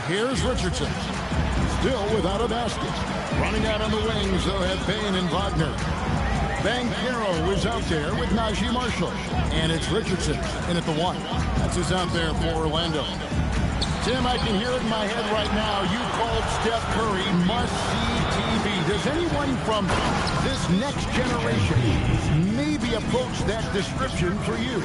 Here's Richardson. Still without a basket. Running out on the wings, they'll have Payne and Wagner. Banchero is out there with Najee Marshall. And it's Richardson in at the 1. That's who's out there for Orlando. Tim, I can hear it in my head right now. You called Steph Curry must-see TV. Does anyone from this next generation maybe approach that description for you?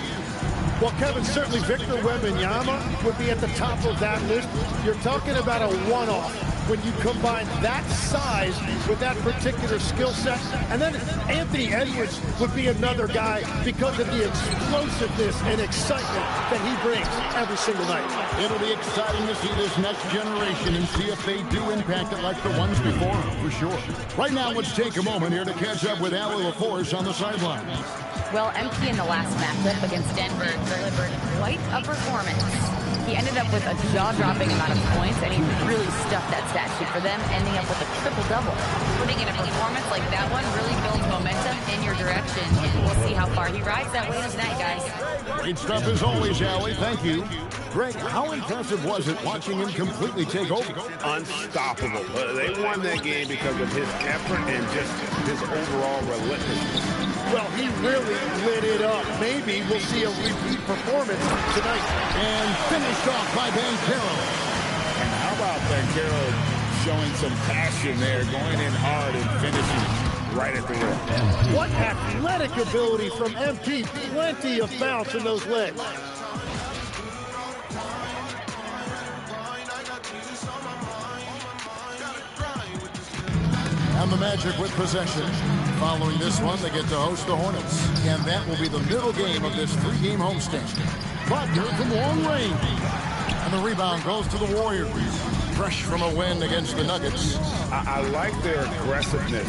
Well, Kevin, certainly Victor Wembanyama would be at the top of that list. You're talking about a one-off when you combine that size with that particular skill set. And then Anthony Edwards would be another guy because of the explosiveness and excitement that he brings every single night. It'll be exciting to see this next generation and see if they do impact it like the ones before, for sure. Right now, let's take a moment here to catch up with Allie LaForce on the sideline. Well, MP in the last matchup against Denver delivered quite a performance. He ended up with a jaw-dropping amount of points, and he really stuffed that stat sheet for them, ending up with a triple-double. Putting in a performance like that one really builds momentum in your direction, and we'll see how far he rides that way tonight, guys. Great stuff as always, Allie. Thank you. Greg, how impressive was it watching him completely take over? Unstoppable. They won that game because of his effort and just his overall relentlessness. Well, he really lit it up. Maybe we'll see a repeat performance tonight. And finished off by Banchero. And how about Banchero showing some passion there, going in hard and finishing right at the rim. What athletic ability from MP. Plenty of bounce in those legs. And the Magic with possession. Following this one, they get to host the Hornets. And that will be the middle game of this 3-game homestand. Wagner from long range. And the rebound goes to the Warriors. Fresh from a win against the Nuggets. I like their aggressiveness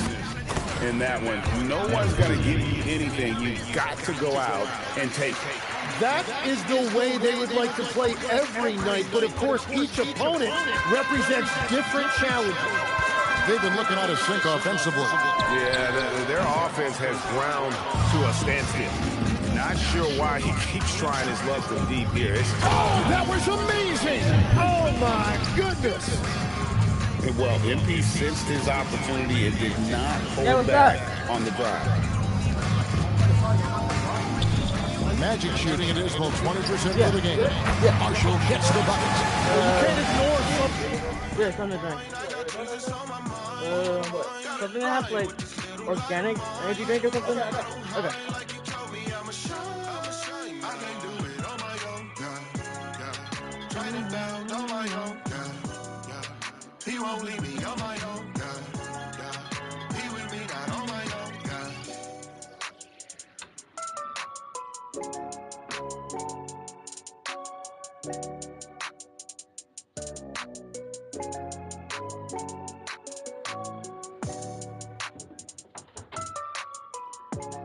in that one. No one's going to give you anything. You've got to go out and take it. That is the way they would like to play every night. But, of course, each opponent represents different challenges. They've been looking out of sync offensively. Yeah, their offense has ground to a standstill. Not sure why he keeps trying his luck from deep here. Oh, that was amazing! Oh, my goodness! Well, MP sensed his opportunity and did not hold back on the drive. Magic shooting a dismal 20% for the game. Marshall gets the bucket. You can't ignore something. Yeah, something like something that has like organic energy drink or something. Okay. He won't leave me on my own. He with me not on my own.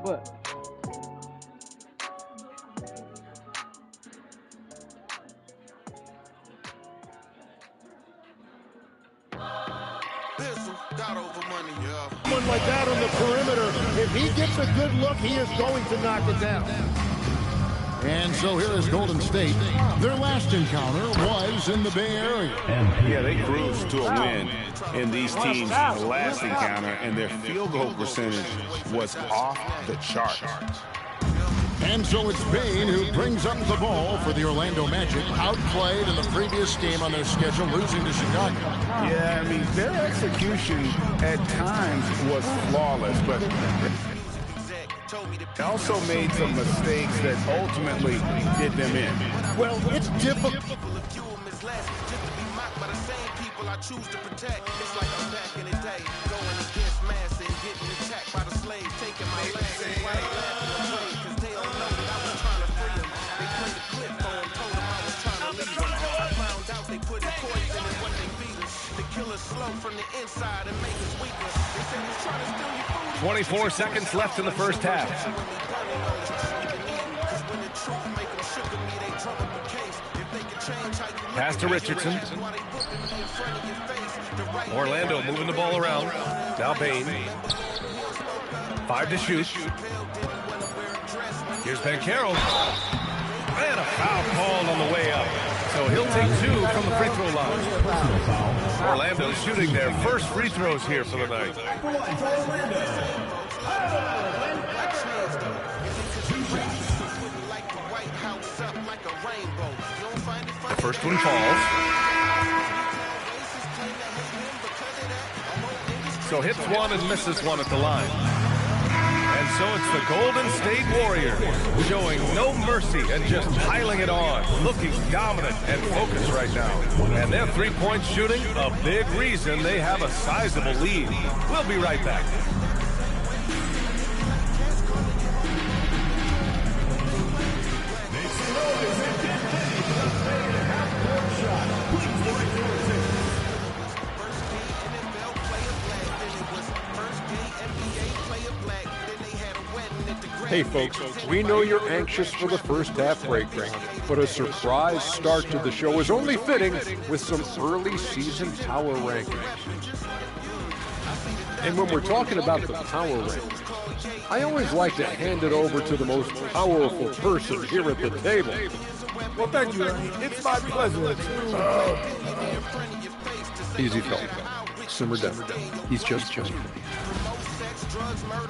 What? Someone like that on the perimeter, if he gets a good look, he is going to knock it down. And so here is Golden State. Their last encounter was in the Bay Area. Yeah, they cruised to a win in these teams' last encounter, and their field goal percentage was off the charts. And so it's Payne who brings up the ball for the Orlando Magic. Outplayed in the previous game on their schedule, losing to Chicago. Yeah, I mean, their execution at times was flawless, but they also made some mistakes that ultimately did them in. Well, it's difficult. I choose to protect. It's like I'm back in the day, going against mass and getting attacked by the slaves, taking my land and white because they don't know that I was trying to free them. They played the clip on, told them I was trying to leave them. I found out they put poison in what they beat us. The killers slow from the inside and make us weaker. They said he's trying to steal your food. 24 seconds left in the first half. Pass to Richardson. Orlando moving the ball around. Now Payne. 5 to shoot. Here's Banchero. And a foul called on the way up. So he'll take 2 from the free throw line. Orlando's shooting their first free throws here for the night. The first one falls. So hits one and misses one at the line. And so it's the Golden State Warriors showing no mercy and just piling it on, looking dominant and focused right now. And their three-point shooting, a big reason they have a sizable lead. We'll be right back. Hey folks, we know you're anxious for the first half breakdown, but a surprise start to the show is only fitting with some early season power rankings. And when we're talking about the power rankings, I always like to hand it over to the most powerful person here at the table. Well, thank you, Ernie. It's my pleasure. Easy, fella. Simmer down. He's just joking.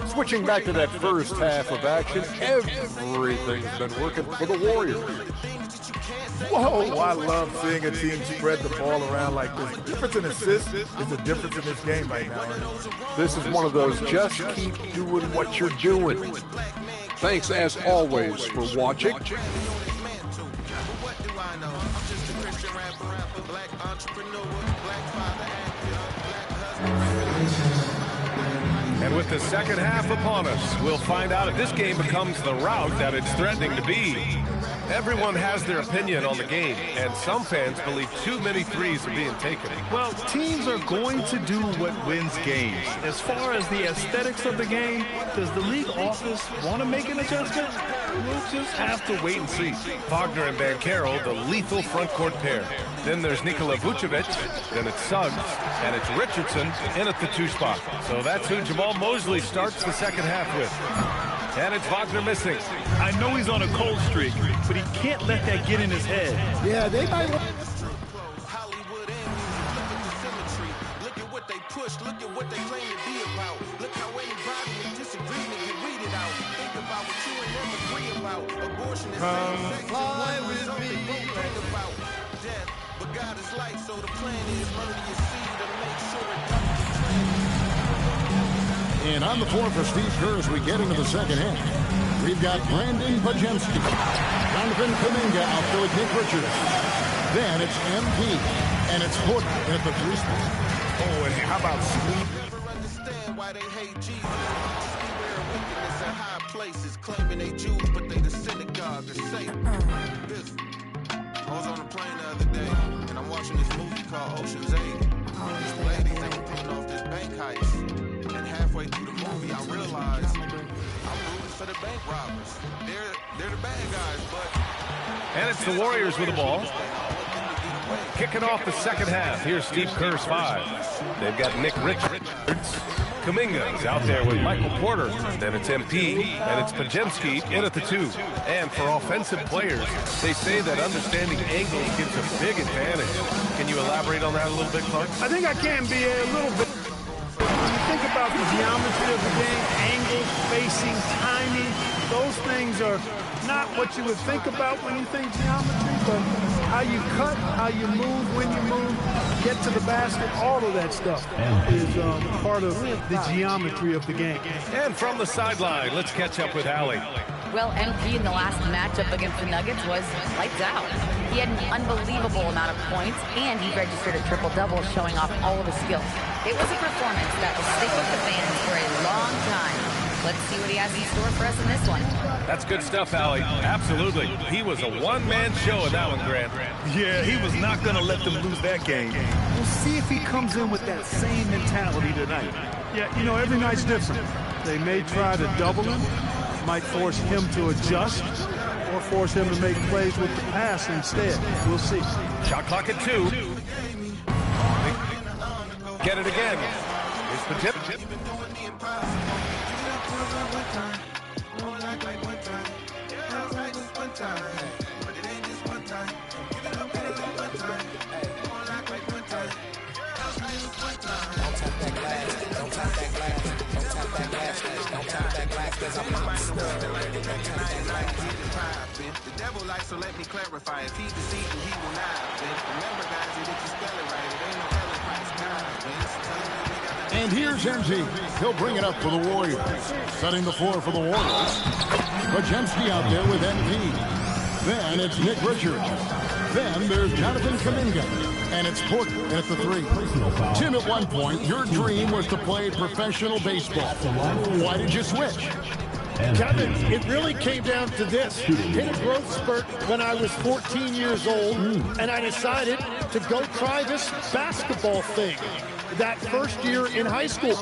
Switching back to that first half of action, everything's been working for the Warriors. Whoa, I love seeing a team spread the ball around like this. The difference in assists is the difference in this game right now, Ernie. This is one of those just keep doing what you're doing. Thanks, as always, for watching. And with the second half upon us, we'll find out if this game becomes the rout that it's threatening to be. Everyone has their opinion on the game, and some fans believe too many threes are being taken. Well, teams are going to do what wins games. As far as the aesthetics of the game, does the league office want to make an adjustment? We'll just have to wait and see. Wagner and Banchero, the lethal front court pair. Then there's Nikola Vucevic, then it's Suggs, and it's Richardson in at the 2 spot. So that's who Jamal Mosley starts the second half with. And it's Wagner missing. I know he's on a cold streak, but he can't let that get in his head. Yeah, they might. Look at the symmetry. Look at what they push. Look at what they claim to be about. Look how anybody in disagreement can read it out. Think about what you and them agree about. Abortion is fly with me. Think about death, but God is light, so the plan is murder your seed to make sure it doesn't. And on the floor for Steve Kerr as we get into the second half, we've got Brandon Bajemski. Jonathan Kuminga out there with Nick Richards. Then it's MP, and it's Porter at the 3 spot. Oh, and how about Sweet? Never understand why they hate Jesus. Beware of wickedness in high places, claiming they Jews, but they the synagogue, the Satan. I was on a plane the other day, and I'm watching this movie called Ocean's 8. These ladies, they were pulling off this bank heist. And halfway through the movie, I realized I'm rooting for the bank robbers. They're the bad guys, but... And it's the Warriors with the ball. Kicking off the second half. Here's Steve Kerr's 5. They've got Nick Richards. Kuminga's out there with Michael Porter. Then it's MP, and it's Bajemski in at the 2. And for offensive players, they say that understanding angles gives a big advantage. Can you elaborate on that a little bit, Clark? I think I can be a little bit. When you think about the geometry of the game, angle, spacing, timing, those things are not what you would think about when you think geometry, but how you cut, how you move, when you move, get to the basket, all of that stuff is part of the geometry of the game. And from the sideline, let's catch up with Allie. Well, MP in the last matchup against the Nuggets was lights out. He had an unbelievable amount of points, and he registered a triple-double, showing off all of his skills. It was a performance that will stick with the fans for a long time. Let's see what he has in store for us in this one. That's good stuff, Allie. Absolutely. He was a one-man show in that one, Grant. Yeah, he was not going to let them lose that game. We'll see if he comes in with that same mentality tonight. Yeah, you know, every night's different. They may try to double him, might force him to adjust, or force him to make plays with the pass instead. We'll see. Shot clock at 2. Get it again. Here's the tip. The devil likes, so let me clarify. If he deceived, he will not. Remember, guys, that if you spell it right, it ain't no hell if And here's MZ. He'll bring it up for the Warriors. Setting the floor for the Warriors. Bajemski out there with MP. Then it's Nick Richards. Then there's Jonathan Kuminga. And it's Porter at the 3. Tim, at one point, your dream was to play professional baseball. Why did you switch? Kevin, it really came down to this. Hit a growth spurt when I was 14 years old, and I decided to go try this basketball thing that first year in high school.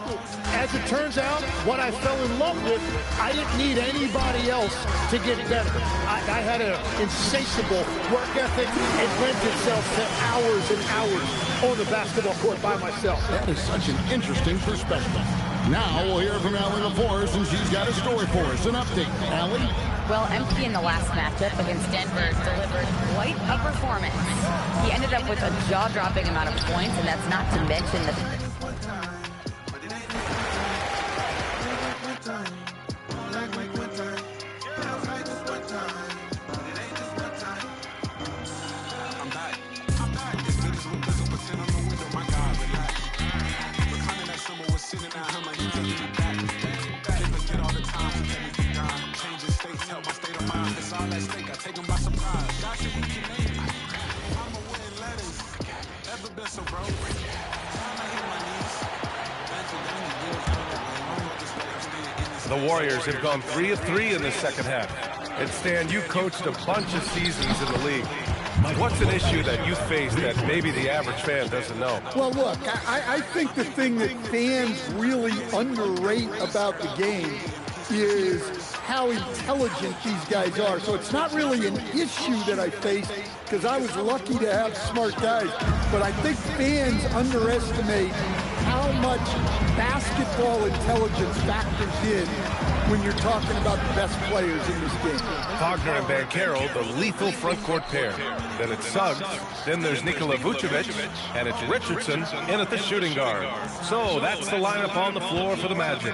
As it turns out, what I fell in love with, I didn't need anybody else to get better. I had an insatiable work ethic. It lent itself to hours and hours on the basketball court by myself. That is such an interesting perspective. Now we'll hear from Allie LaForce, and she's got a story for us. An update. Allie? Well, MP in the last matchup against Denver delivered quite a performance. He ended up with a jaw-dropping amount of points, and that's not to mention the... The Warriors have gone 3 of 3 in the second half. And Stan, you coached a bunch of seasons in the league. What's an issue that you face that maybe the average fan doesn't know? Well, look, I think the thing that fans really underrate about the game is how intelligent these guys are. So it's not really an issue that I face because I was lucky to have smart guys. But I think fans underestimate how much basketball intelligence factors in when you're talking about the best players in this game. Wagner and Banchero, the lethal front court pair. Then it's Suggs, then there's Nikola Vucevic, and it's Richardson in at the shooting guard. So that's the lineup on the floor for the Magic.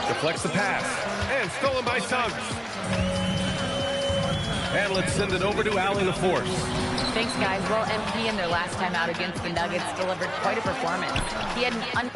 Deflects the pass, and stolen by Suggs. And let's send it over to Allie LaForce. Thanks, guys. Well, MP in their last time out against the Nuggets delivered quite a performance. He had an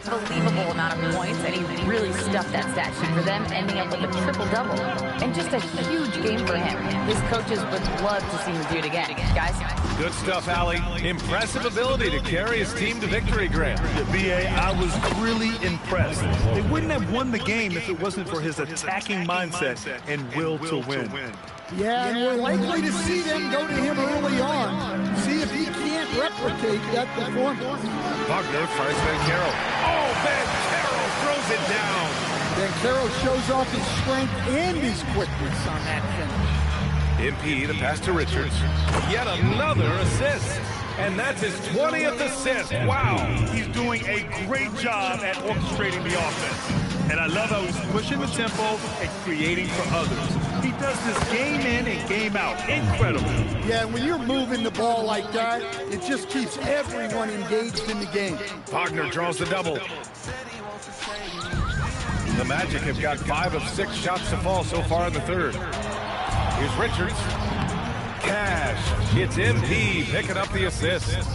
unbelievable amount of points, and he really stuffed that stat sheet for them, ending up with a triple-double. And just a huge game for him. His coaches would love to see him do it again. Guys? Good stuff, Allie. Impressive ability to carry his team to victory, Grant. BA, I was really impressed. They wouldn't have won the game if it wasn't for his attacking mindset and will to win. Yeah, and we're likely to see them go to him early on. See if he can't replicate that performance. Wagner finds Banchero. Oh, Banchero throws it down. Banchero shows off his strength and his quickness on that finish. MP, the pass to Richards. Yet another assist. And that's his 20th assist. Wow. He's doing a great job at orchestrating the offense. And I love how he's pushing the tempo and creating for others. He does this game in and game out. Incredible. Yeah, when you're moving the ball like that, it just keeps everyone engaged in the game. Wagner draws the double. The Magic have got 5 of 6 shots to fall so far in the third. Here's Richards. Cash. It's MP picking up the assist.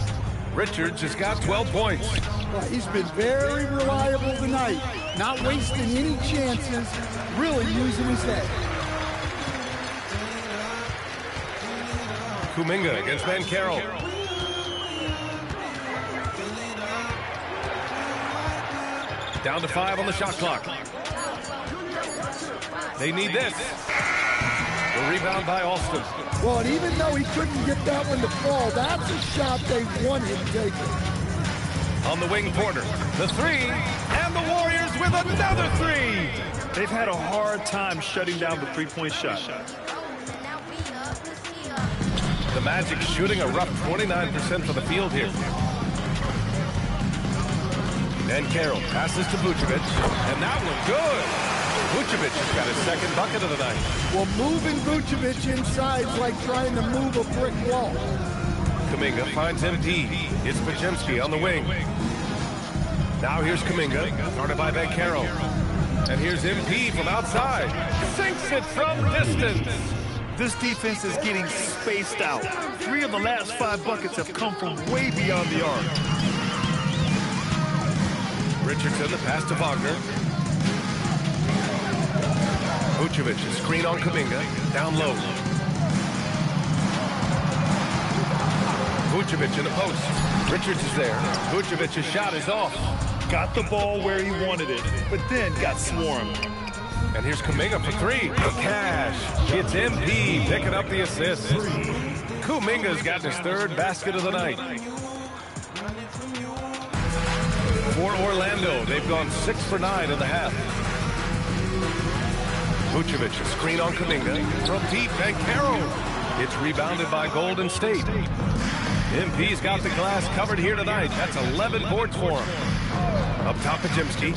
Richards has got 12 points. Well, he's been very reliable tonight. Not wasting any chances. Really using his head. Kuminga against Banchero. Down to 5 on the shot clock. They need this. The rebound by Alston. Well, and even though he couldn't get that one to fall, that's a shot they want him taking. On the wing, Porter. The 3, and the Warriors with another 3. They've had a hard time shutting down the three-point shot. The Magic shooting a rough 29% for the field here. And Carroll passes to Vucevic, and that one good. Vucevic has got his second bucket of the night. Well, moving Vucevic inside is like trying to move a brick wall. Kuminga finds MP. It's Bajemski on the wing. Now here's Kuminga, guarded by Banchero. And here's MP from outside. Sinks it from distance. This defense is getting spaced out. 3 of the last 5 buckets have come from way beyond the arc. Richardson, the pass to Wagner. Vucevic, a screen on Kuminga. Down low. Vucevic in the post. Richards is there. Vucevic's shot is off. Got the ball where he wanted it, but then got swarmed. And here's Kuminga for 3. The cash. It's MP picking up the assist. Kuminga's gotten his 3rd basket of the night. For Orlando, they've gone 6 for 9 in the half. Vucevic, a screen on Kuminga. From deep, and Carroll. It's rebounded by Golden State. MP's got the glass covered here tonight. That's 11 boards for him. Up top, Pajimski.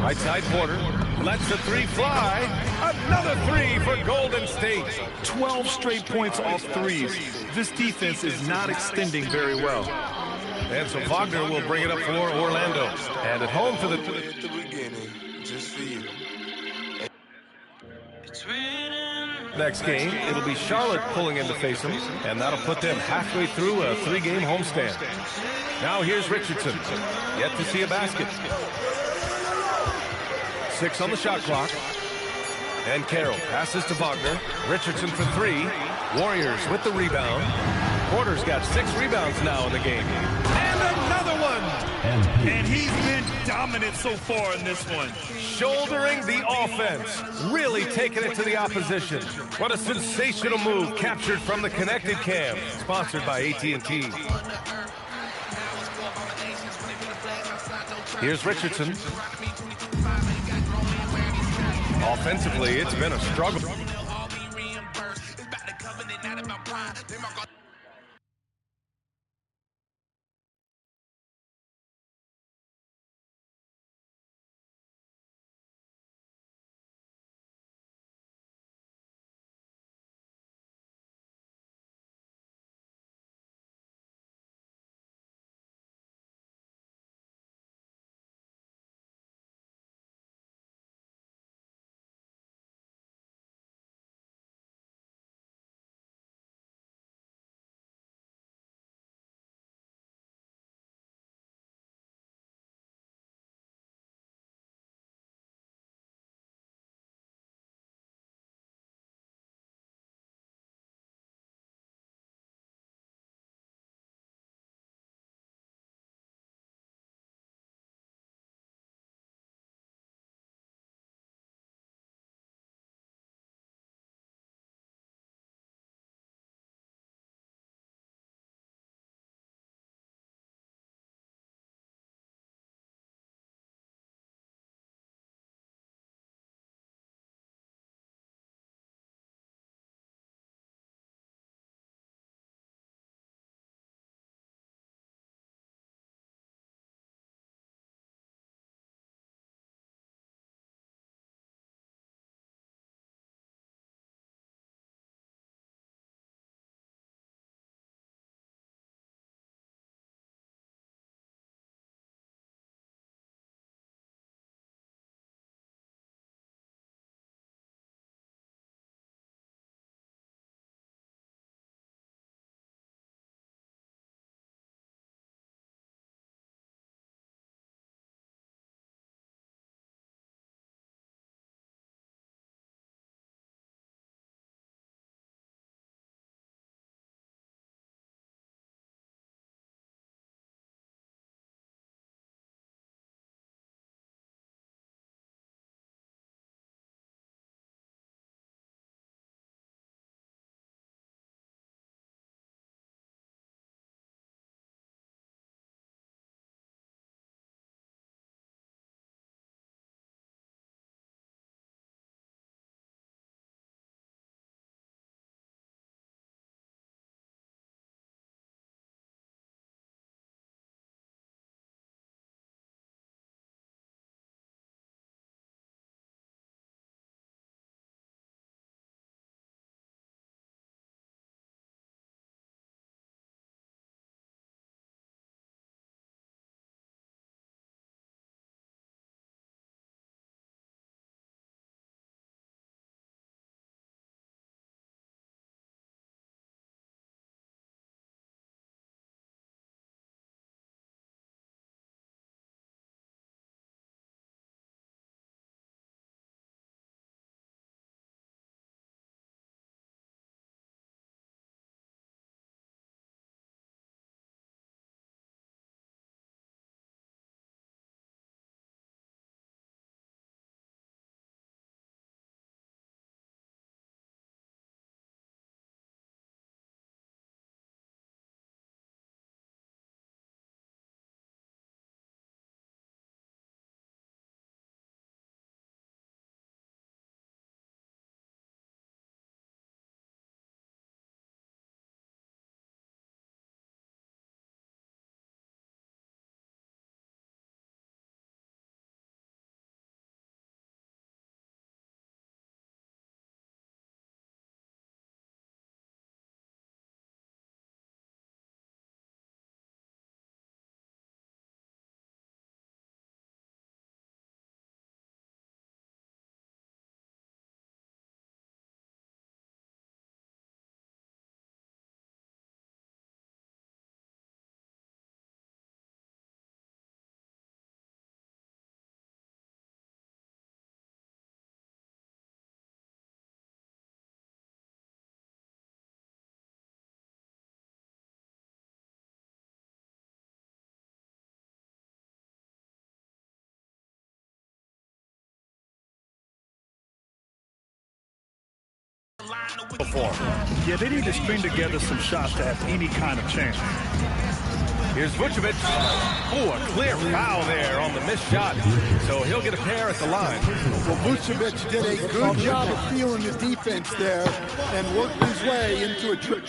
Right side, Porter. Lets the 3 fly. Another 3 for Golden State. 12 straight points off threes. This defense is not extending very well. And so Wagner will bring it up for Orlando. And at home for the... Next game, it'll be Charlotte pulling in to face them, and that'll put them halfway through a 3-game homestand. Now here's Richardson. Yet to see a basket. 6 on the shot clock. And Carroll passes to Wagner. Richardson for 3. Warriors with the rebound. Porter's got 6 rebounds now in the game. And another one! And he's been dominant so far in this one. Shouldering the offense. Really taking it to the opposition. What a sensational move captured from the connected cam. Sponsored by AT&T. Here's Richardson. Offensively, it's been a struggle. Perform. Yeah, they need to string together some shots to have any kind of chance. Here's Vucevic. Oh, a clear foul there on the missed shot. So he'll get a pair at the line. Well, Vucevic did a good job of feeling the defense there and worked his way into a trick.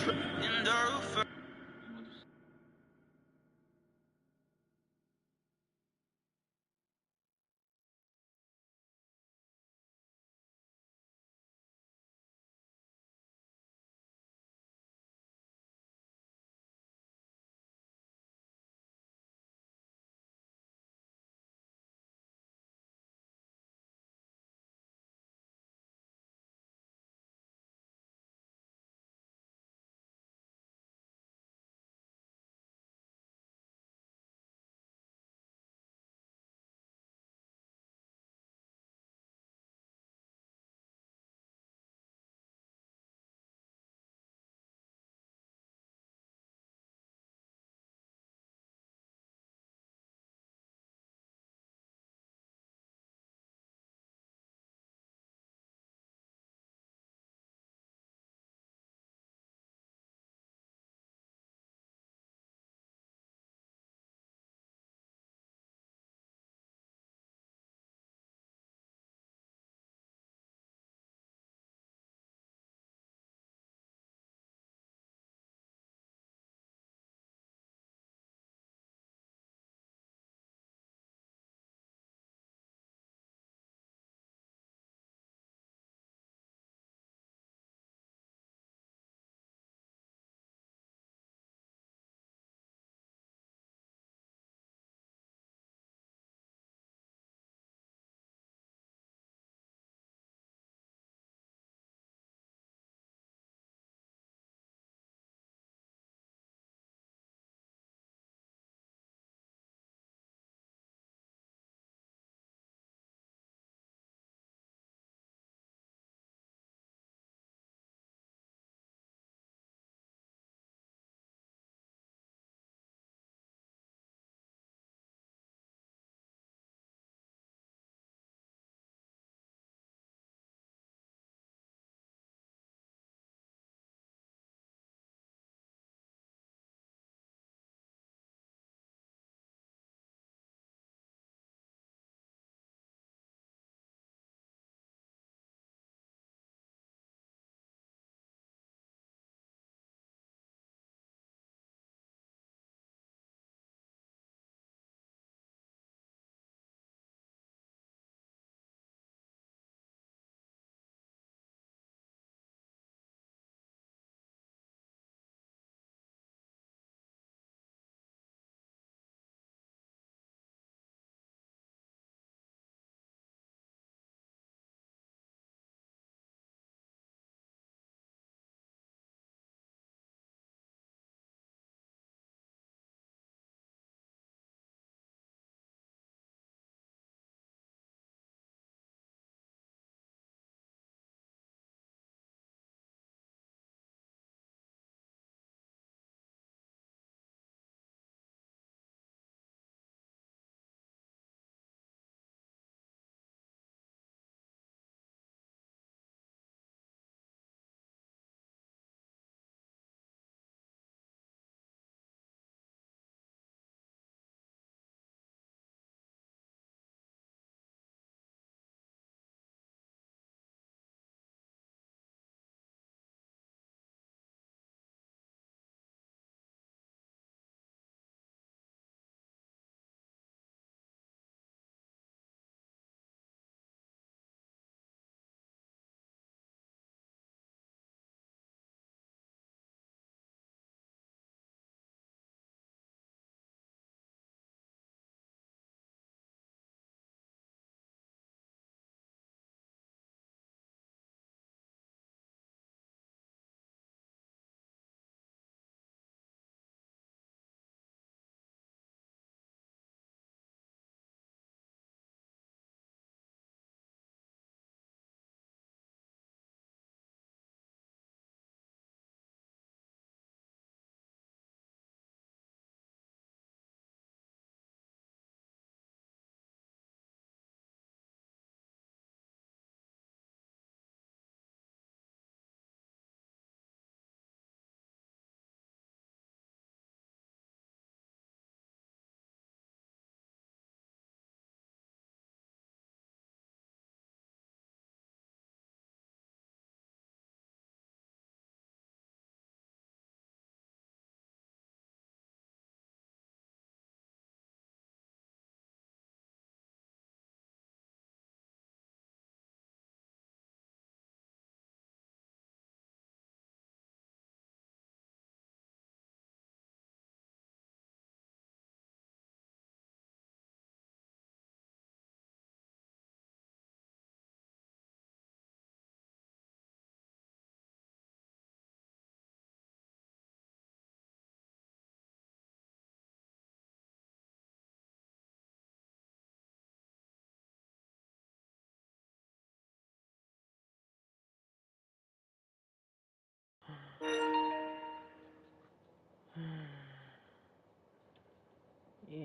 Yeah.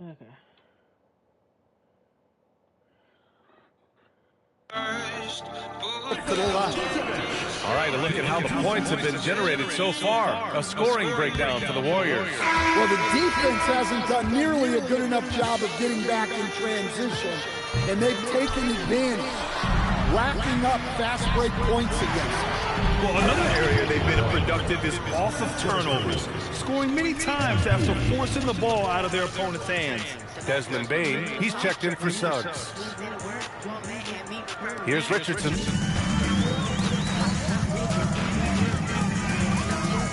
Okay. All right, a look at how the points have been generated so far. A scoring breakdown for the Warriors. Well, the defense hasn't done nearly a good enough job of getting back in transition, and they've taken advantage, racking up fast break points against them. Well, another area they've been productive is off of turnovers, scoring many times after forcing the ball out of their opponent's hands. Desmond Bain, he's checked in for Suggs. Here's Richardson.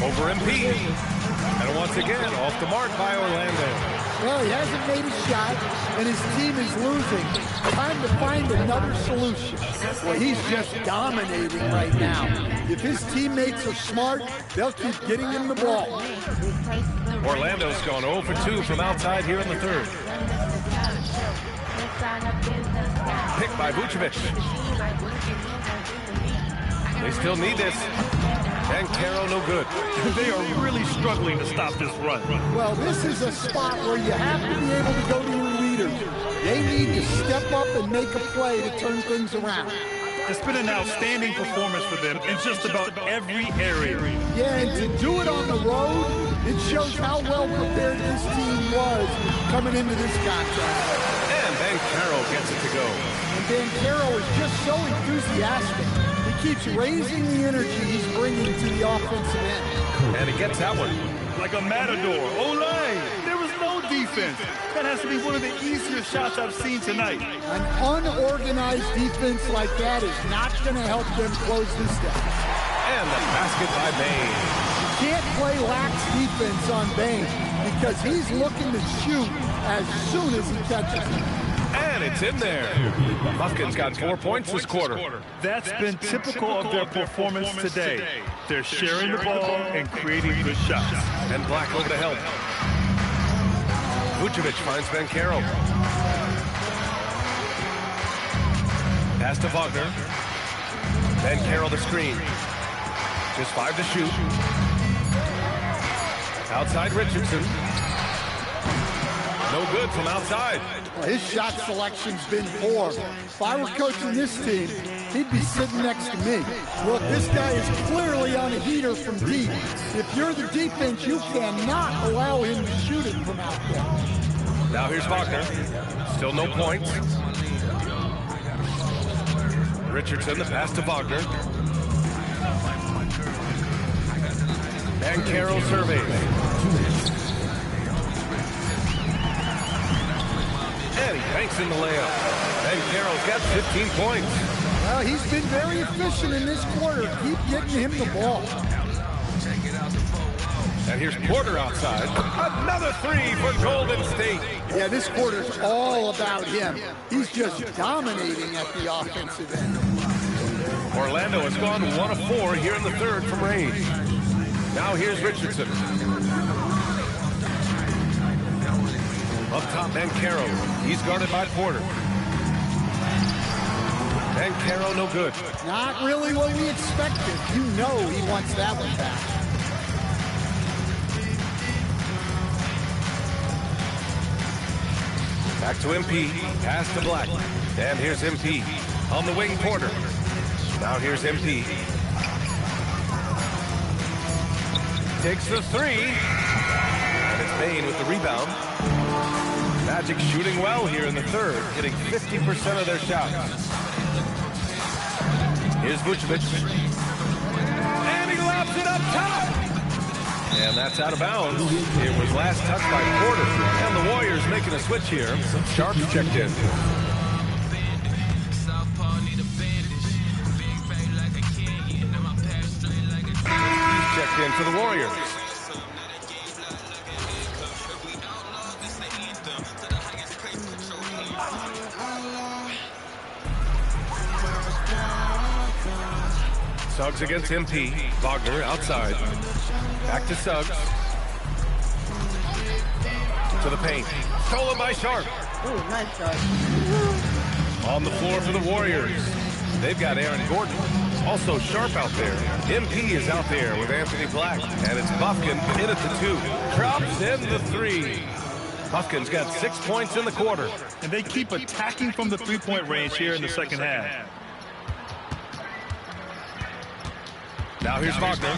Over MP. And once again, off the mark by Orlando. Well, he hasn't made a shot, and his team is losing. Time to find another solution. Well, he's just dominating right now. If his teammates are smart, they'll keep getting him the ball. Orlando's gone 0 for 2 from outside here in the third. Picked by Vucevic. They still need this. And Caro no good. They are really struggling to stop this run. Well, this is a spot where you have to be able to go to your leaders. They need to step up and make a play to turn things around. It's been an outstanding performance for them in just about every area. Yeah, and to do it on the road, it shows how well prepared this team was coming into this contest. And Bancaro gets it to go. And Bancaro is just so enthusiastic. He keeps raising the energy he's bringing to the offensive end. And he gets that one. Like a matador. Olay! There was no defense. That has to be one of the easier shots I've seen tonight. An unorganized defense like that is not going to help them close this down. And the basket by Bain. You can't play lax defense on Bain because he's looking to shoot as soon as he catches it. And it's in there. Buffkin's got 4 points this quarter. That's been typical of their performance today. They're sharing the ball and creating good shots. And Black over to help. Vucevic finds Bancaro. Pass to Wagner. Bancaro the screen. Just 5 to shoot. Outside Richardson. No good from outside. Well, his shot selection's been poor. If I were coaching this team, he'd be sitting next to me. Look, this guy is clearly on a heater from deep. If you're the defense, you cannot allow him to shoot it from out there. Now here's Wagner. Still no points. Richardson, the pass to Wagner. Bancaro surveys. And he banks in the layup. Bancaro's got 15 points. Well, he's been very efficient in this quarter. Keep getting him the ball. And here's Porter outside. Another 3 for Golden State. Yeah, this quarter's all about him. He's just dominating at the offensive end. Orlando has gone 1 of 4 here in the third from range. Now here's Richardson. Up top, Bancaro. He's guarded by Porter. Bancaro no good. Not really what we expected. You know he wants that one back. Back to MP. Pass to Black. And here's MP. On the wing, Porter. Now here's MP. Takes the 3. And it's Bain with the rebound. Magic shooting well here in the third, hitting 50% of their shots. Here's Vucevic. And he lobs it up top. And that's out of bounds. It was last touched by Porter. And the Warriors making a switch here. Sharps checked in. He's checked in for the Warriors. Suggs against MP. Wagner outside. Back to Suggs. To the paint. Stolen by Sharp. Oh, nice shot. On the floor for the Warriors, they've got Aaron Gordon. Also sharp out there. MP is out there with Anthony Black. And it's Buffkin in at the 2. Drops in the 3. Buffkin's got 6 points in the quarter. And they keep attacking from the three-point range here in the second half. Now here's Wagner.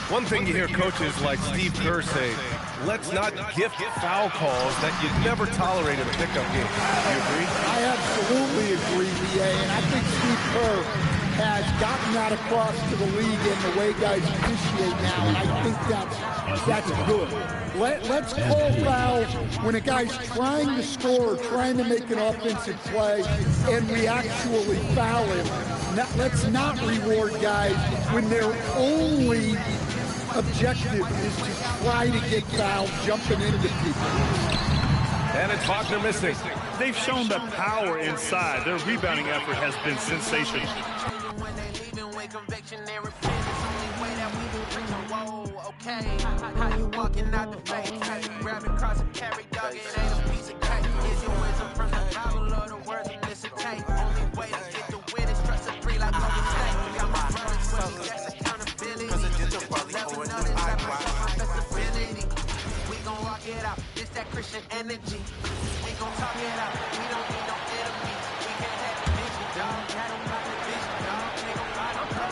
One thing you hear coaches like Steve Kerr say, let's not gift foul calls that you'd never tolerate in a pickup game. Do you agree? I absolutely agree, BA, and I think Steve Kerr has gotten that across to the league in the way guys officiate now, and I think that's good. Let's call fouls when a guy's trying to score, trying to make an offensive play, and we actually foul him. Let's not reward guys when their only objective is to try to get fouled jumping into people. And it's Wagner missing. They've shown the power inside. Their rebounding effort has been sensational. How you walking out the face? Grab and cross and carry, dog, it ain't a piece of cake. Is your wisdom from the Bible or the words of this tape? Only way to get the win is trust and free like Golden State. Got my brothers with me, that's accountability. Cause it's just a brother for a new flexibility. We gon' walk it out, it's that Christian energy. We gon' talk it out, we don't need no enemy. We can't have division, dog. That don't got division, dog.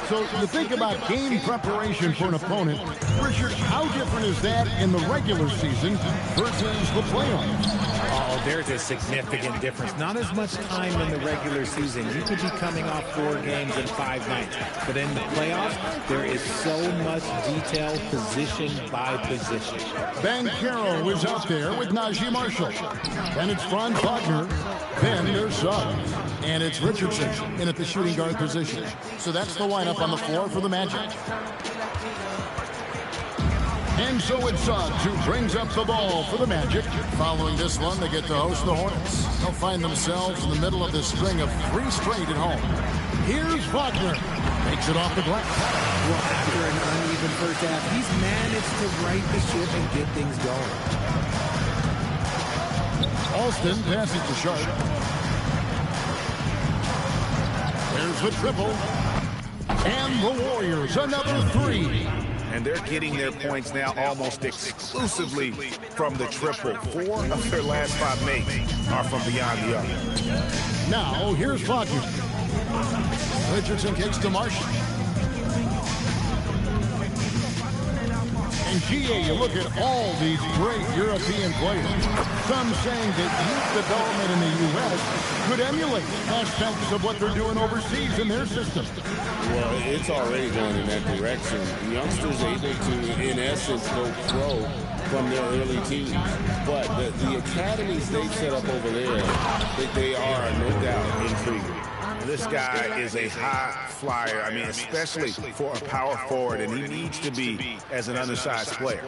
So you think about game preparation for an opponent. Richard, how different is that in the regular season versus the playoffs? Oh, there's a significant difference. Not as much time in the regular season. You could be coming off 4 games in 5 nights. But in the playoffs, there is so much detail position by position. Banchero is out there with Najee Marshall. And it's Franz Wagner. Then there's subs. And it's Richardson in at the shooting guard position. So that's the lineup on the floor for the Magic. And so it's Suggs who brings up the ball for the Magic. Following this one, they get to host the Hornets. They'll find themselves in the middle of this string of 3 straight at home. Here's Wagner. Takes it off the glass. Well, after an uneven first half, he's managed to right the ship and get things going. Alston passes to Sharp. There's the triple. And the Warriors, another 3. And they're getting their points now almost exclusively from the triple. 4 of their last 5 makes are from beyond the arc. Now, here's Wagner. Richardson kicks to Marshall. And GA, you look at all these great European players. Some saying that youth development in the U.S. could emulate aspects of what they're doing overseas in their system. Well, it's already going in that direction. Youngsters able to, in essence, go pro from their early teens. But the academies they've set up over there, they are, no doubt, intriguing. This guy is a high flyer, I mean, especially for a power forward, and he needs to be as an undersized player.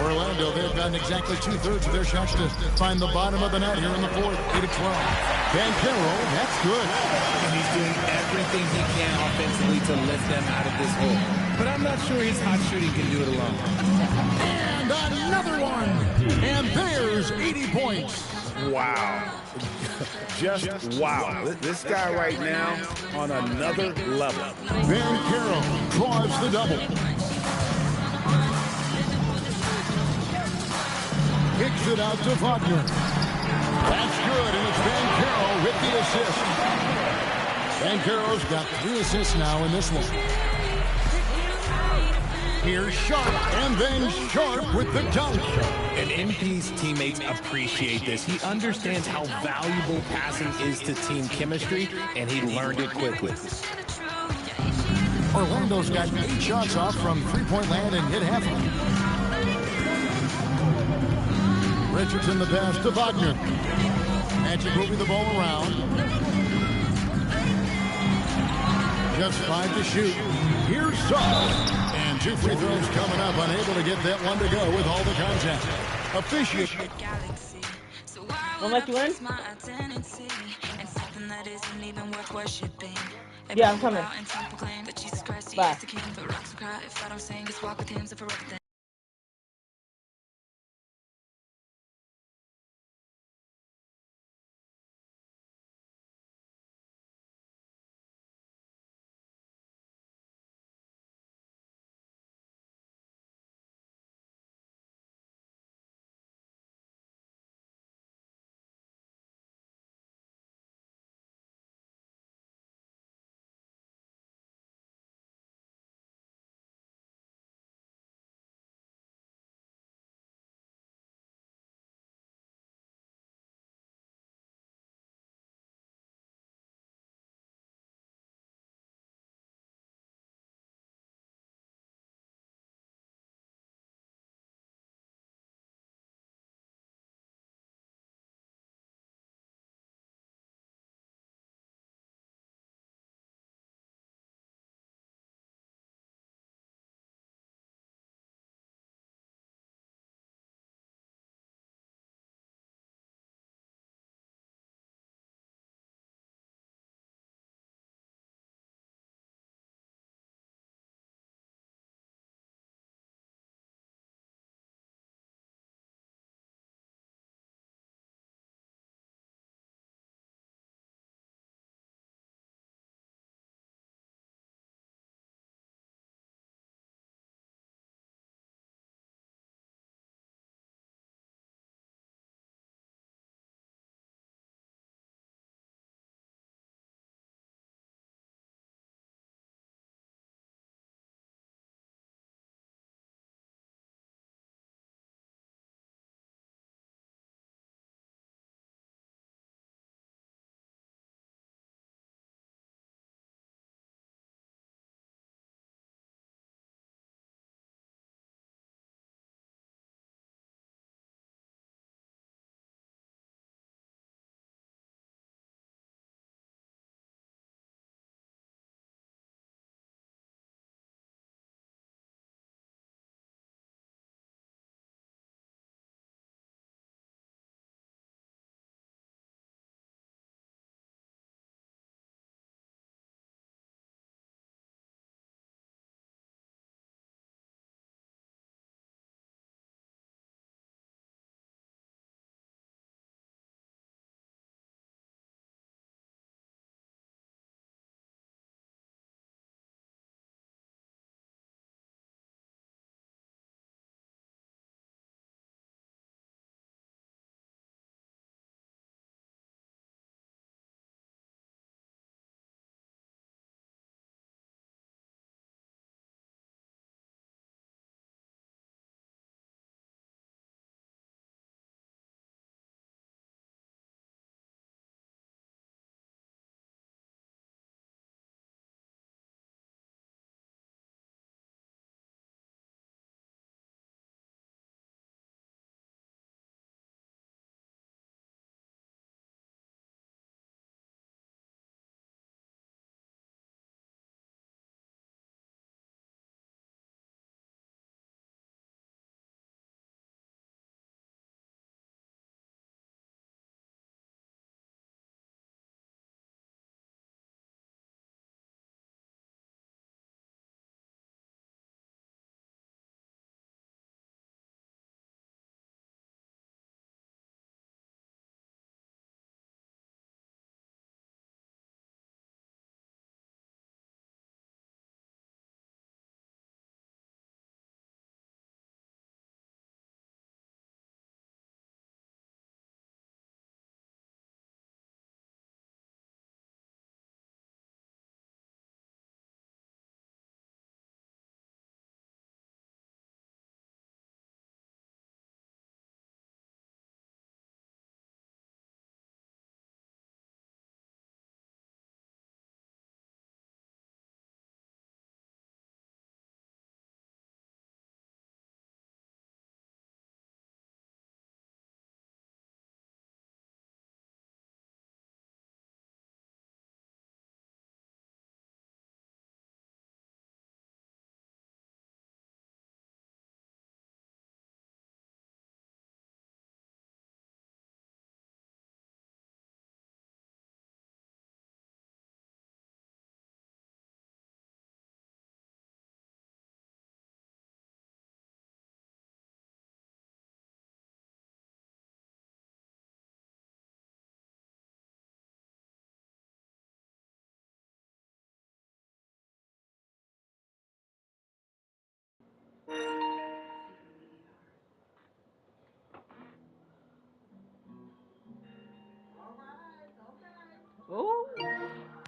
Orlando, they've gotten exactly 2/3 of their shots to find the bottom of the net here in the fourth. 8 of 12. Banchero, that's good. And he's doing everything he can offensively to lift them out of this hole. But I'm not sure his hot shooting can do it alone. And another one. And there's 80 points. Wow. Just wow. This guy right now on another level. Banchero draws the double. Kicks it out to Wagner. That's good, and it's Banchero with the assist. Banchero's got 3 assists now in this one. Here's Sharp, and then Sharp with the dunk. And MP's teammates appreciate this. He understands how valuable passing is to team chemistry, and he learned it quickly. Orlando's got 8 shots off from three-point land and hit half of them. Richardson the pass to Wagner. Magic moving the ball around. Just 5 to shoot. Here's Suggs. And 2 free throws coming up. Unable to get that one to go with all the contact. Officiate. Wanna let you in? Yeah, I'm coming. Bye.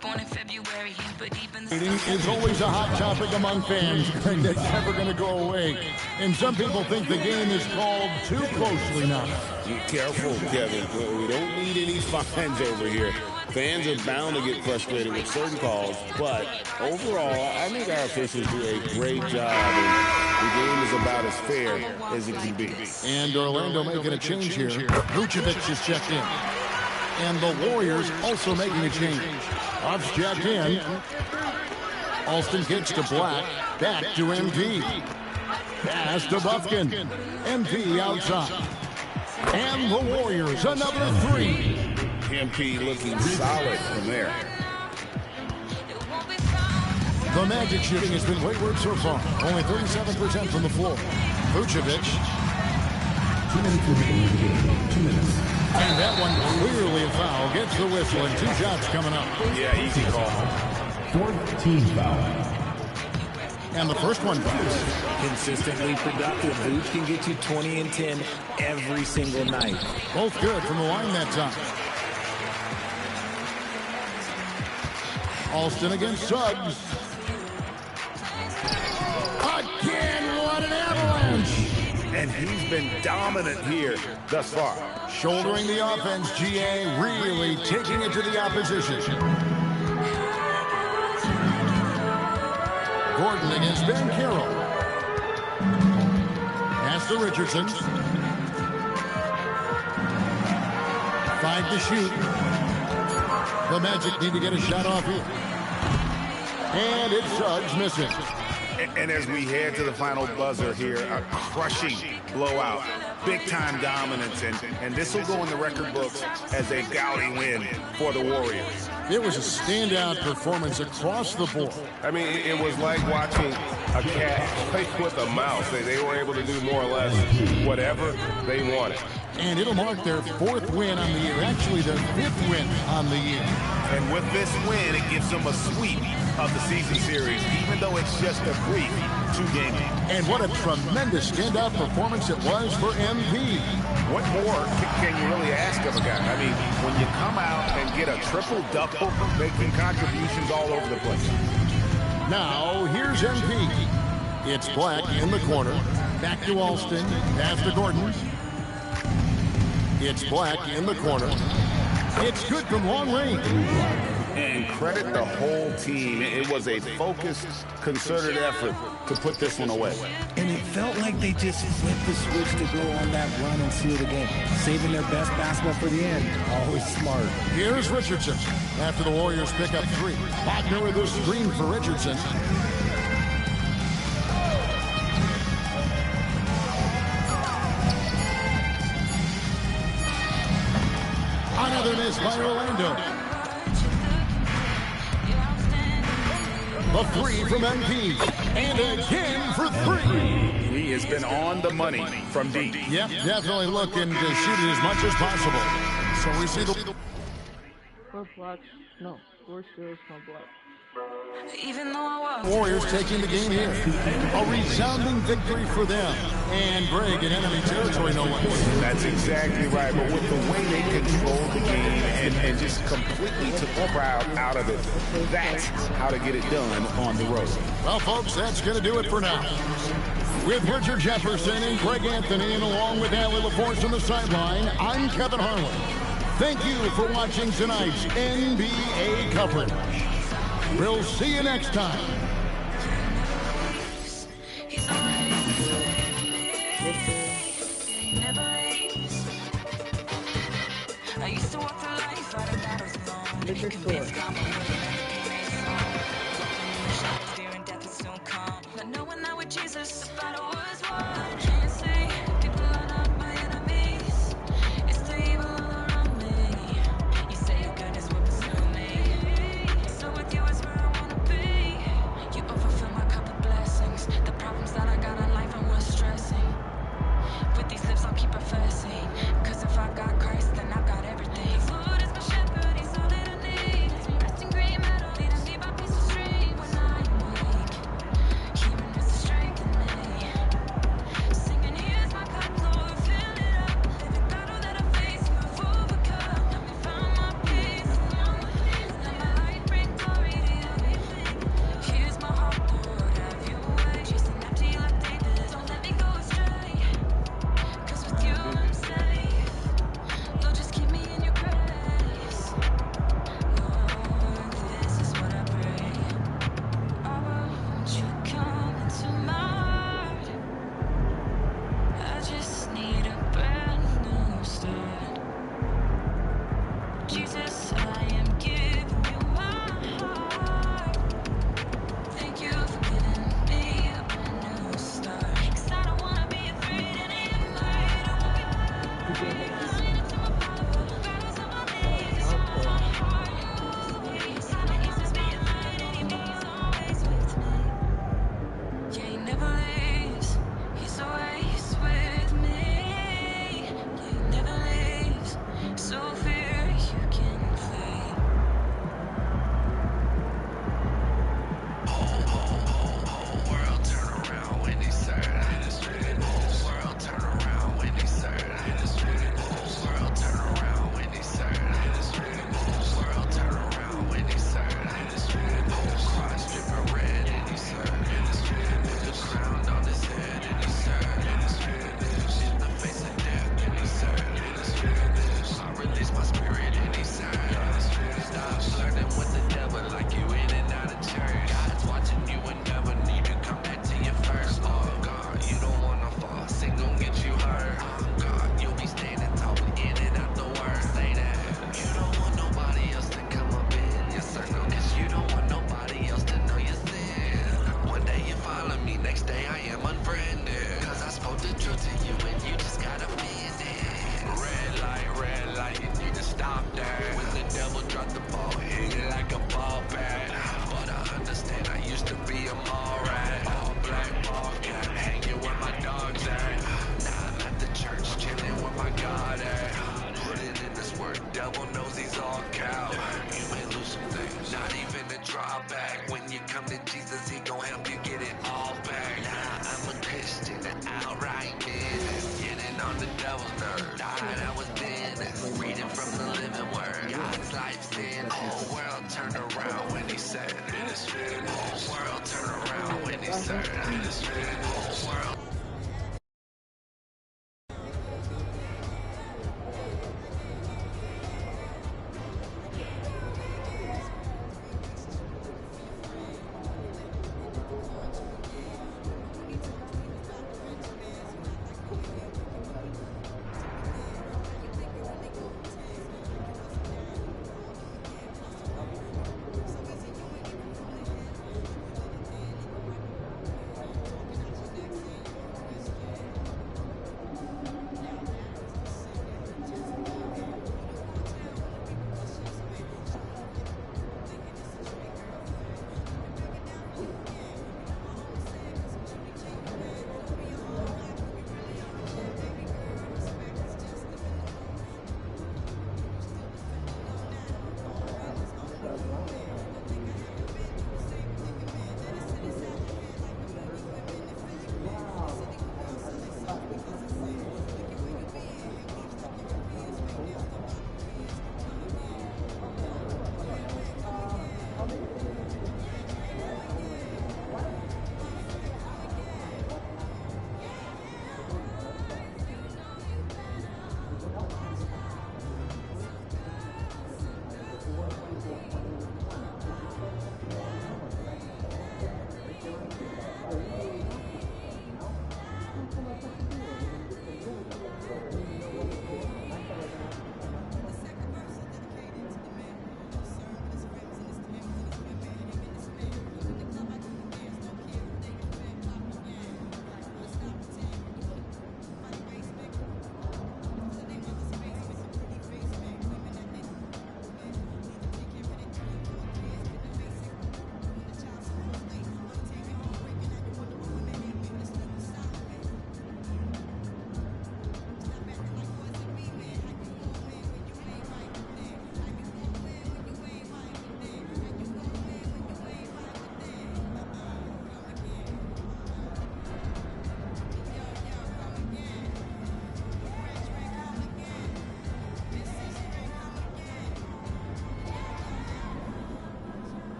Born in February, but deep in the Is always a hot topic among fans, and it's never going to go away. And some people think the game is called too closely now. Be careful, Kevin. We don't need any fines over here. Fans are bound to get frustrated with certain calls, but overall, I think our officials do a great job, and the game is about as fair as it can be. And Orlando making a change here. Vucevic is checked in. And the Warriors also making a change. Buffs checked in. Alston kicks to Black. Back to MP. Pass to Buffkin. MP outside. And the Warriors, another three. MP looking solid from there. The Magic shooting has been wayward so far. Only 37% from the floor. Vucevic. 2 minutes remaining in the game. 2 minutes. And that one clearly a foul. Gets the whistle and 2 shots coming up. Yeah, easy call. 4th team foul. And the first one goes. Consistently productive. Vooch can get you 20 and 10 every single night. Both good from the line that time. Alston against Suggs. Again, what an avalanche! And he's been dominant here thus far. Shouldering the offense, GA really taking it to the opposition. Gordon against Ben Carroll. Pass to Richardson. 5 to shoot. The Magic need to get a shot off here. And it's Suggs missing. And as we head to the final buzzer here, a crushing blowout, big-time dominance, and this will go in the record books as a gaudy win for the Warriors. It was a standout performance across the board. I mean, it was like watching a cat play with a mouse. They were able to do more or less whatever they wanted. And it'll mark their 4th win on the year, actually their 5th win on the year. And with this win, it gives them a sweep of the season series, even though it's just a brief 2-game. And what a tremendous standout performance it was for MP. What more can you really ask of a guy? I mean, when you come out and get a triple-double, making contributions all over the place. Now, here's MP. It's Black in the corner. Back to Alston. Pass to Gordon. It's Black in the corner. It's good from long range. And credit the whole team. It was a focused, concerted effort to put this one away. And it felt like they just flipped the switch to go on that run and seal the game. Saving their best basketball for the end. Always smart. Here's Richardson. After the Warriors pick up 3. Wagner with a screen for Richardson. Another miss by Orlando. The 3 from MP. And again for 3. He has been on the money from deep. Yep, definitely looking to shoot it as much as possible. So we see the... 4 Black. No, 4 steals, 1 Black. Even though I was Warriors taking the game here. A resounding victory for them. And Greg in enemy territory, no less. That's exactly right. But with the way they controlled the game and just completely took the crowd out of it, that's how to get it done on the road. Well, folks, that's going to do it for now. With Richard Jefferson and Greg Anthony, and along with Allie LaForce on the sideline, I'm Kevin Harlan. Thank you for watching tonight's NBA coverage. We'll see you next time. I used to walk through life fighting battles alone. Fear and death will soon come. But knowing that with Jesus, the battle was won. Can't see people are not my enemies. It's the evil all around me. You say your goodness will pursue me. So with you is where I wanna be. You overfill my cup of blessings. The problems that I got in life, I'm worth stressing. With these lips, I'll keep professing. Cause if I got Christ, then I got everything. Lord is my shepherd, he's all that I need. Resting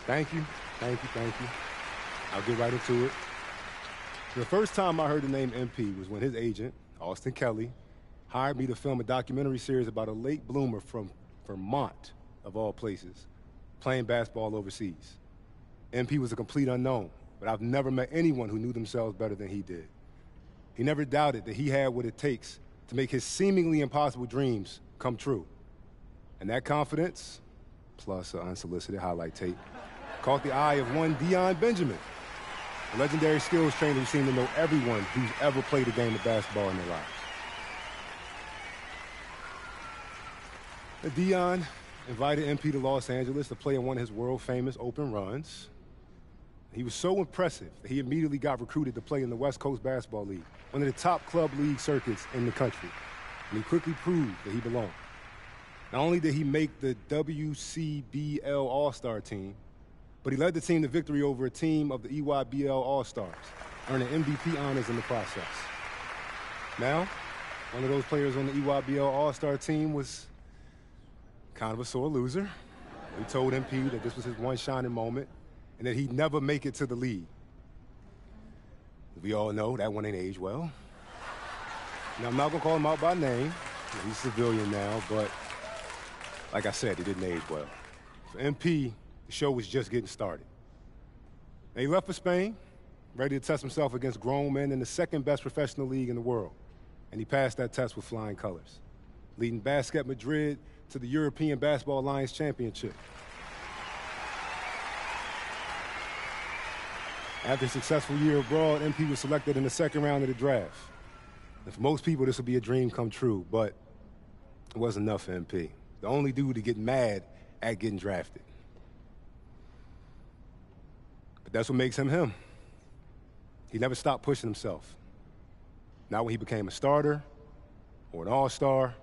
Thank you. I'll get right into it. The first time I heard the name MP was when his agent, Austin Kelly, hired me to film a documentary series about a late bloomer from Vermont, of all places, playing basketball overseas. MP was a complete unknown, but I've never met anyone who knew themselves better than he did. He never doubted that he had what it takes to make his seemingly impossible dreams come true. And that confidence, plus an unsolicited highlight tape, caught the eye of one Dion Benjamin, a legendary skills trainer who seemed to know everyone who's ever played a game of basketball in their lives. Dion invited MP to Los Angeles to play in one of his world-famous open runs. He was so impressive that he immediately got recruited to play in the West Coast Basketball League, one of the top club league circuits in the country. And he quickly proved that he belonged. Not only did he make the WCBL All-Star team, but he led the team to victory over a team of the EYBL All-Stars, earning MVP honors in the process. Now, one of those players on the EYBL All-Star team was kind of a sore loser. He told MP that this was his one shining moment and that he'd never make it to the league. We all know that one ain't aged well. Now, I'm not gonna call him out by name. He's a civilian now, but like I said, it didn't age well. For MP, the show was just getting started. And he left for Spain, ready to test himself against grown men in the second best professional league in the world. And he passed that test with flying colors, leading Basket Madrid to the European Basketball Alliance Championship. After a successful year abroad, MP was selected in the second round of the draft. And for most people, this would be a dream come true, but it wasn't enough for MP. The only dude to get mad at getting drafted. But that's what makes him him. He never stopped pushing himself. Not when he became a starter, or an all-star,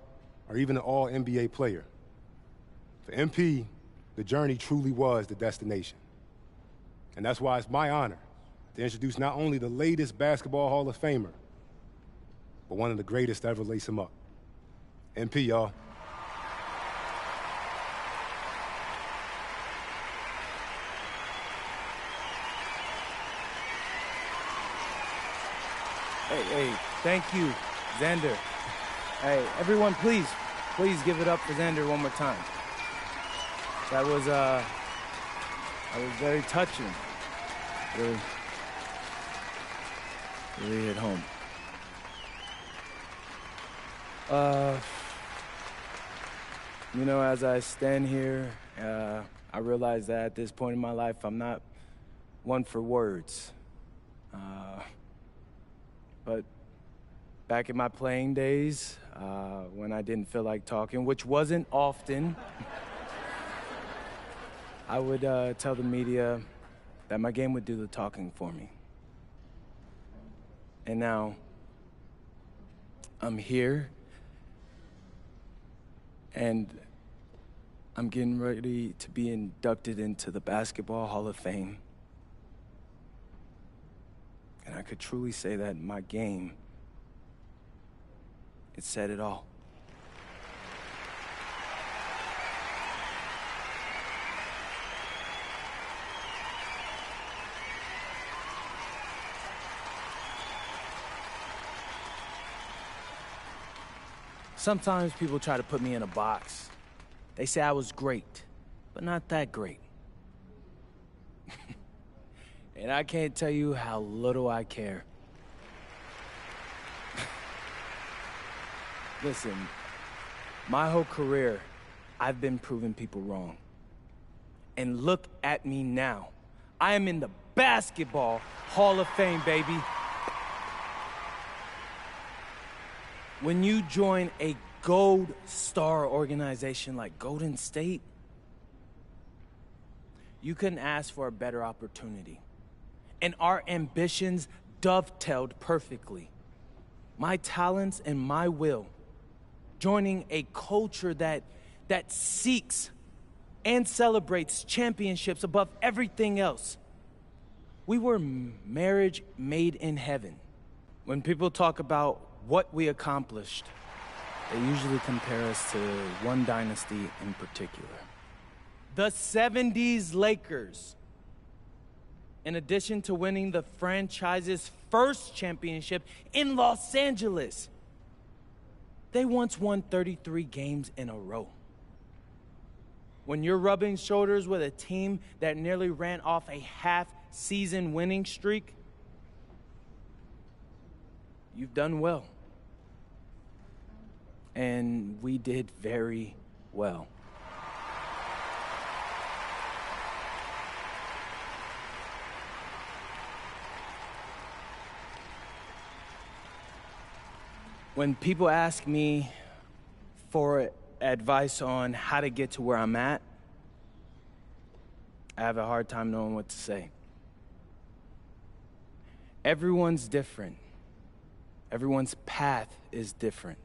or even an all-NBA player. For MP, the journey truly was the destination. And that's why it's my honor to introduce not only the latest Basketball Hall of Famer, but one of the greatest to ever lace him up. MP, y'all. Hey, thank you, Xander. Hey, everyone, please give it up for Xander one more time. That was very touching. Really hit home. You know, as I stand here, I realize that at this point in my life, I'm not one for words. But back in my playing days, when I didn't feel like talking, which wasn't often, I would tell the media that my game would do the talking for me. And now, I'm here, and I'm getting ready to be inducted into the Basketball Hall of Fame. And I could truly say that my game, it said it all. Sometimes people try to put me in a box. They say I was great, but not that great. And I can't tell you how little I care. Listen, my whole career, I've been proving people wrong. And look at me now. I am in the Basketball Hall of Fame, baby. When you join a Gold Star organization like Golden State, you couldn't ask for a better opportunity. And our ambitions dovetailed perfectly. My talents and my will, joining a culture that seeks and celebrates championships above everything else. We were marriage made in heaven. When people talk about what we accomplished, they usually compare us to one dynasty in particular. The 70s Lakers. in addition to winning the franchise's first championship in Los Angeles. They once won 33 games in a row. When you're rubbing shoulders with a team that nearly ran off a half-season winning streak, you've done well. And we did very well. When people ask me for advice on how to get to where I'm at, I have a hard time knowing what to say. Everyone's different. Everyone's path is different.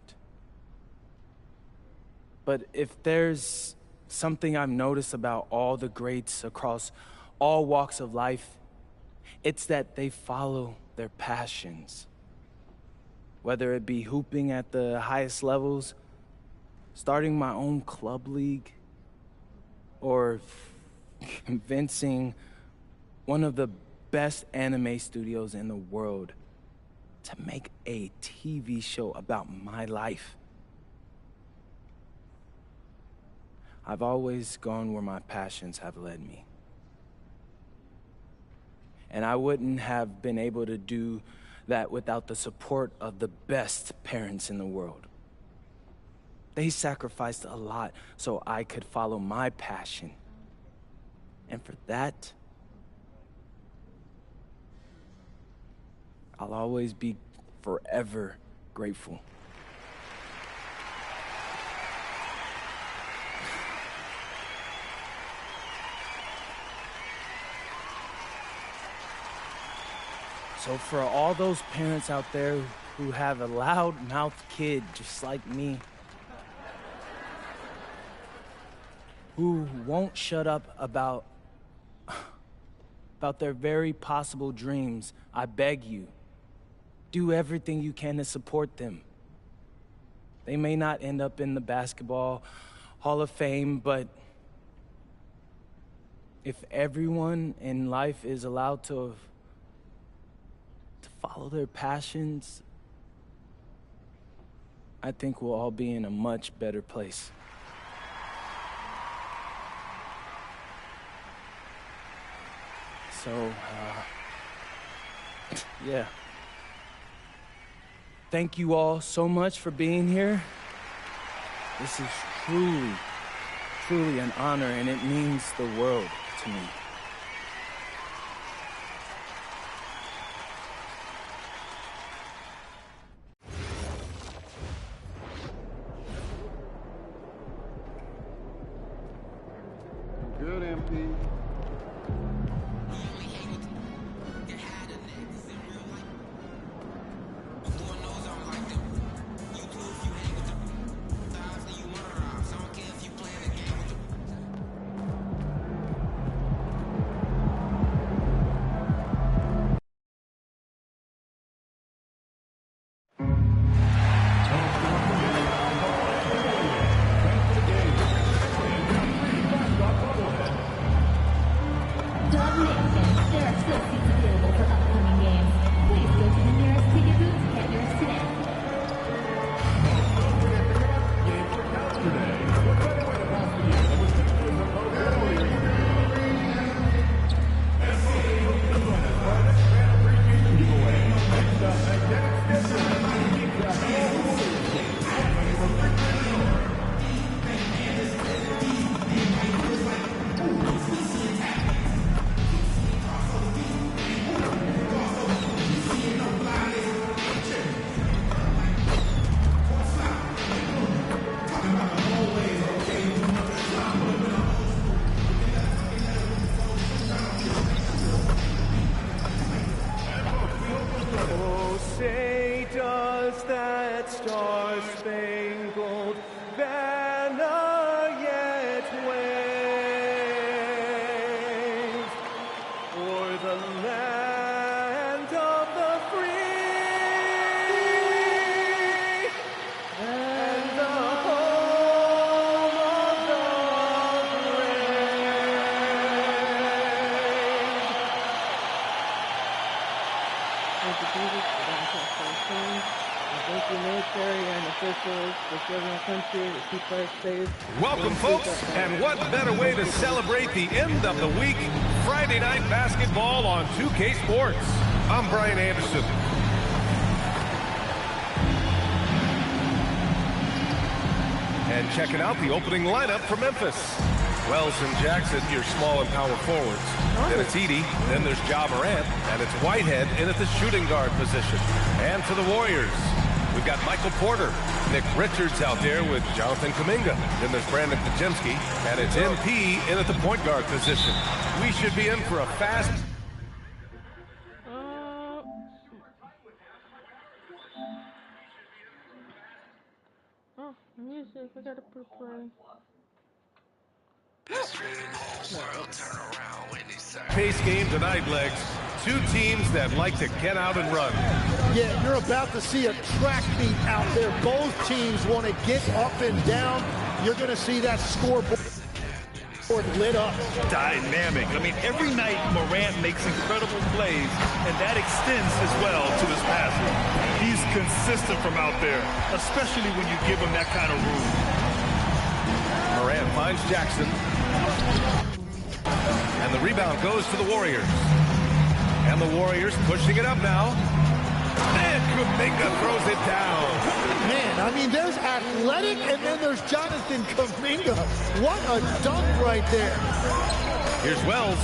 But if there's something I've noticed about all the greats across all walks of life, it's that they follow their passions. Whether it be hooping at the highest levels, starting my own club league, or convincing one of the best anime studios in the world to make a TV show about my life. I've always gone where my passions have led me. And I wouldn't have been able to do that without the support of the best parents in the world. They sacrificed a lot so I could follow my passion. And for that, I'll always be forever grateful. So for all those parents out there who have a loud-mouthed kid just like me, who won't shut up about their very possible dreams, I beg you, do everything you can to support them. They may not end up in the Basketball Hall of Fame, but if everyone in life is allowed to follow their passions, I think we'll all be in a much better place. So, yeah. Thank you all so much for being here. This is truly, truly an honor, and it means the world to me. Good, MP. Thank you, Jesus, for dying for our sins. And thank you, military and officials, for serving our country to keep us safe. Welcome, folks, and what better way to celebrate the end of the week? Friday night basketball on 2K Sports. I'm Brian Anderson. And checking out the opening lineup for Memphis. Wells and Jackson, your small and power forwards. Then it's Edey, then there's Ja Morant, and it's Whitehead in at the shooting guard position. And for the Warriors, we've got Michael Porter, Nick Richards out there with Jonathan Kuminga. Then there's Brandon Podziemski, and it's MP in at the point guard position. We should be in for a fast... Oh, music, I gotta play. Pace game tonight, Legs. Two teams that like to get out and run. Yeah, you're about to see a track meet out there. Both teams want to get up and down. You're going to see that scoreboard lit up. Dynamic. I mean, every night Morant makes incredible plays, and that extends as well to his passing. He's consistent from out there, especially when you give him that kind of room. Morant finds Jackson. And the rebound goes to the Warriors. And the Warriors pushing it up now. And Kuminga throws it down. Man, I mean, there's athletic, and then there's Jonathan Kuminga. What a dunk right there. Here's Wells.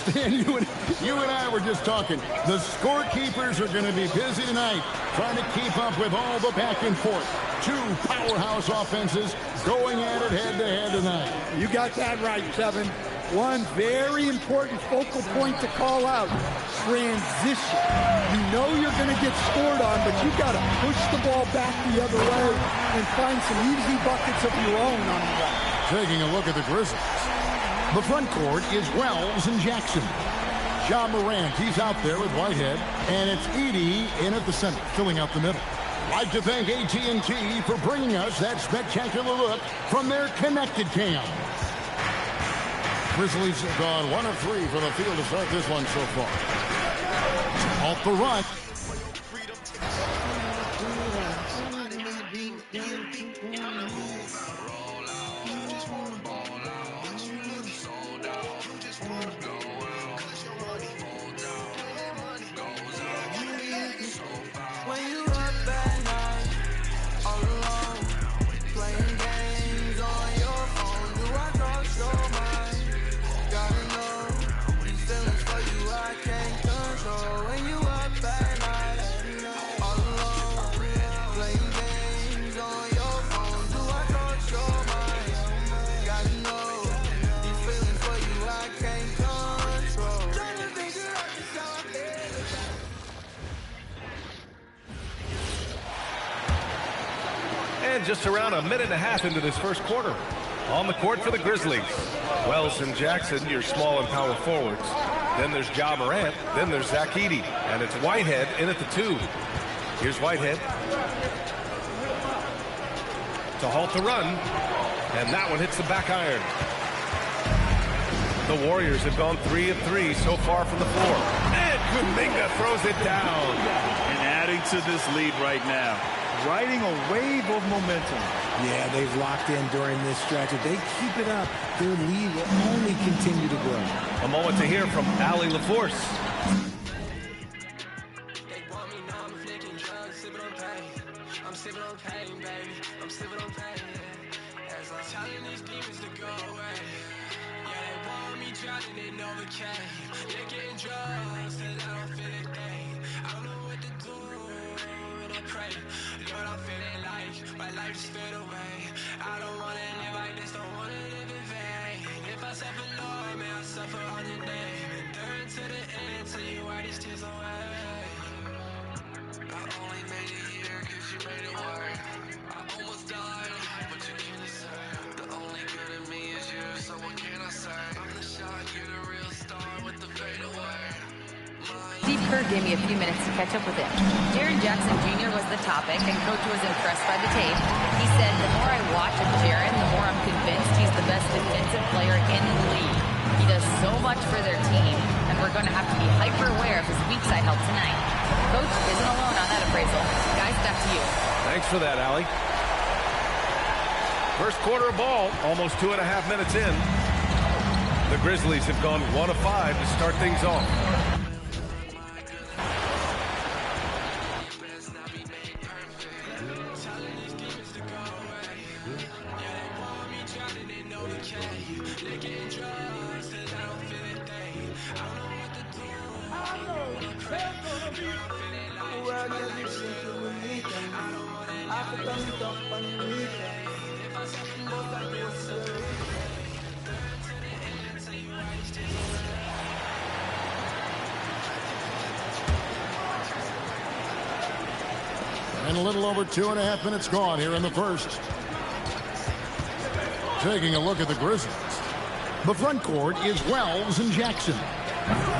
Stan, you and I were just talking. The scorekeepers are going to be busy tonight trying to keep up with all the back and forth. Two powerhouse offenses going at it head-to-head tonight. You got that right, Kevin. One very important focal point to call out, transition. You know you're going to get scored on, but you got to push the ball back the other way and find some easy buckets of your own on the way. Taking a look at the Grizzlies. The front court is Wells and Jackson. Ja Morant, he's out there with Whitehead, and it's Edey in at the center, filling out the middle. Like to thank AT&T for bringing us that spectacular look from their connected cam. Grizzlies have gone 1 of 3 for the field to start this one so far. Off the run. Just around a minute and a half into this first quarter. On the court for the Grizzlies. Wells and Jackson, your small and power forwards. Then there's Ja Morant. Then there's Zach Edey. And it's Whitehead in at the 2. Here's Whitehead to halt the run. And that one hits the back iron. The Warriors have gone 3 of 3 so far from the floor. And Kuminga throws it down. And adding to this lead right now. Riding a wave of momentum. Yeah, they've locked in during this stretch. If they keep it up, their lead will only continue to grow. A moment to hear from Allie LaForce. The only good in me is you, so what can I say? I'm the shot, you're the real star. Steve Kerr gave me a few minutes to catch up with him. Jaren Jackson Jr. was the topic, and Coach was impressed by the tape. He said, the more I watch of Jaren, the more I'm convinced he's the best defensive player in the league. He does so much for their team, and we're going to have to be hyper-aware of his weak side help tonight. Coach isn't alone on that appraisal. Guys, back to you. Thanks for that, Allie. First quarter of ball, almost 2.5 minutes in. The Grizzlies have gone 1 of 5 to start things off. And a little over 2.5 minutes gone here in the first. Taking a look at the Grizzlies. The front court is Wells and Jackson.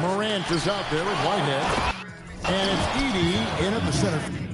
Morant is out there with Whitehead. And it's Edey in at the center.